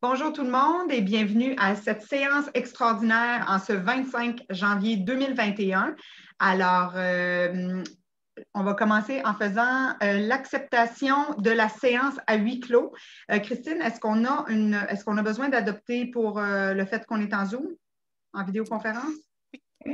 Bonjour tout le monde et bienvenue à cette séance extraordinaire en ce 25 janvier 2021. Alors, on va commencer en faisant l'acceptation de la séance à huis clos. Christine, est-ce qu'on a besoin d'adopter pour le fait qu'on est en Zoom, en vidéoconférence?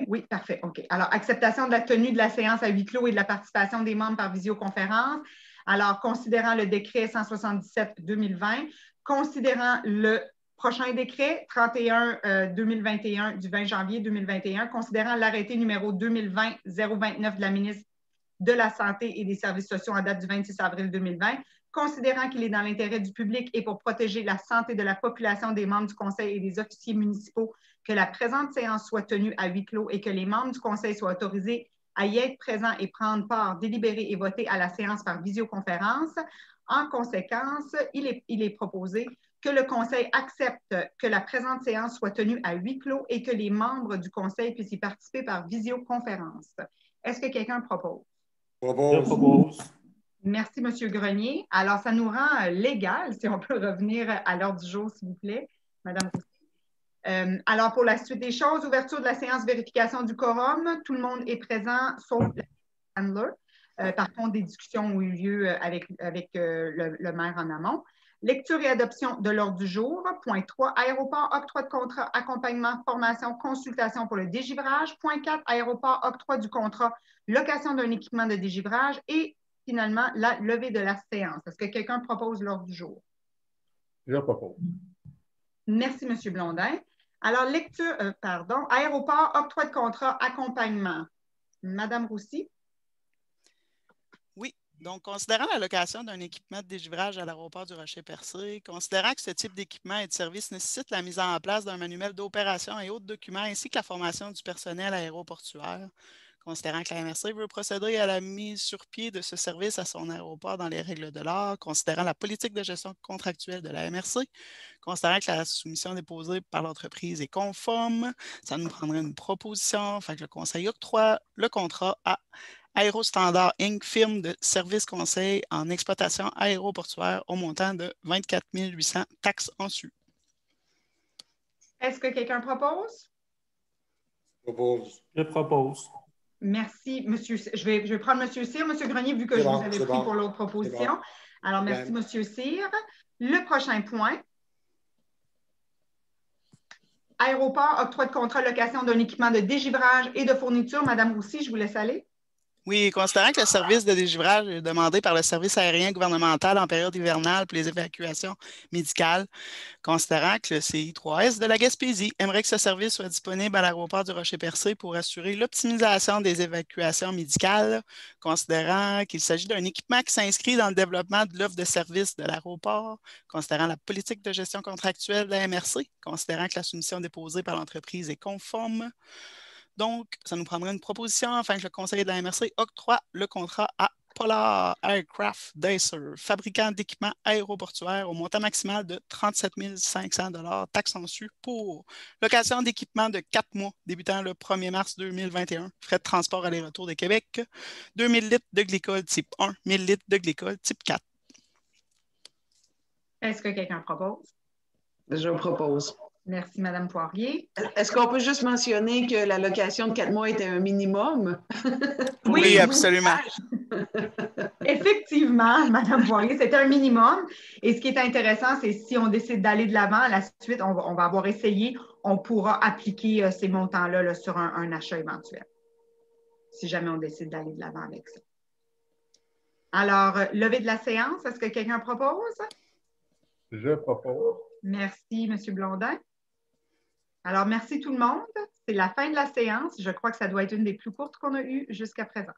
Oui, parfait. OK. Alors, acceptation de la tenue de la séance à huis clos et de la participation des membres par visioconférence. Alors, considérant le décret 177-2020, considérant le prochain décret 31-2021 du 20 janvier 2021, considérant l'arrêté numéro 2020-029 de la ministre de la Santé et des Services sociaux en date du 26 avril 2020, considérant qu'il est dans l'intérêt du public et pour protéger la santé de la population des membres du Conseil et des officiers municipaux que la présente séance soit tenue à huis clos et que les membres du Conseil soient autorisés à y être présents et prendre part, délibérer et voter à la séance par visioconférence. En conséquence, il est proposé que le Conseil accepte que la présente séance soit tenue à huis clos et que les membres du Conseil puissent y participer par visioconférence. Est-ce que quelqu'un propose? Je propose. Merci, M. Grenier. Alors, ça nous rend légal, si on peut revenir à l'ordre du jour, s'il vous plaît, Mme Roussy. Alors, pour la suite des choses, ouverture de la séance vérification du quorum. Tout le monde est présent, sauf la handler. Par contre, des discussions ont eu lieu avec le maire en amont. Lecture et adoption de l'ordre du jour. Point 3, aéroport, octroi de contrat, accompagnement, formation, consultation pour le dégivrage. Point 4, aéroport, octroi du contrat, location d'un équipement de dégivrage. Et finalement, la levée de la séance. Est-ce que quelqu'un propose l'ordre du jour? Je propose. Merci, M. Blondin. Alors, aéroport, octroi de contrat, accompagnement. Mme Roussy. Oui. Donc, considérant la location d'un équipement de dégivrage à l'aéroport du Rocher-Percé, considérant que ce type d'équipement et de service nécessite la mise en place d'un manuel d'opération et autres documents, ainsi que la formation du personnel aéroportuaire, considérant que la MRC veut procéder à la mise sur pied de ce service à son aéroport dans les règles de l'art, considérant la politique de gestion contractuelle de la MRC, considérant que la soumission déposée par l'entreprise est conforme, ça nous prendrait une proposition, afin que le Conseil octroie le contrat à Aérostandard Inc., firme de service conseil en exploitation aéroportuaire au montant de 24 800 taxes en su. Est-ce que quelqu'un propose? Je propose. Merci, monsieur. Je vais prendre M. Cyr. M. Grenier, vu que je vous avais pris pour l'autre proposition. Alors, merci, M. Cyr. Le prochain point. Aéroport, octroi de contrat, location d'un équipement de dégivrage et de fourniture. Mme Roussy, je vous laisse aller. Oui, considérant que le service de dégivrage est demandé par le service aérien gouvernemental en période hivernale pour les évacuations médicales, considérant que le CI3S de la Gaspésie aimerait que ce service soit disponible à l'aéroport du Rocher-Percé pour assurer l'optimisation des évacuations médicales, considérant qu'il s'agit d'un équipement qui s'inscrit dans le développement de l'offre de services de l'aéroport, considérant la politique de gestion contractuelle de la MRC, considérant que la soumission déposée par l'entreprise est conforme. Donc, ça nous prendrait une proposition afin que le conseiller de la MRC octroie le contrat à Polar Aircraft Dacer, fabricant d'équipements aéroportuaires au montant maximal de 37 500 $, taxes en su, pour location d'équipements de 4 mois débutant le 1er mars 2021, frais de transport aller-retour de Québec, 2000 litres de glycol type 1, 1000 litres de glycol type 4. Est-ce que quelqu'un propose? Je propose. Merci, Mme Poirier. Est-ce qu'on peut juste mentionner que la location de 4 mois était un minimum? Oui, absolument. Effectivement, Mme Poirier, c'était un minimum. Et ce qui est intéressant, c'est si on décide d'aller de l'avant, à la suite, on va avoir essayé, on pourra appliquer ces montants-là là, sur un achat éventuel, si jamais on décide d'aller de l'avant avec ça. Alors, levée de la séance, est-ce que quelqu'un propose? Je propose. Merci, M. Blondin. Alors, merci tout le monde. C'est la fin de la séance. Je crois que ça doit être une des plus courtes qu'on a eues jusqu'à présent.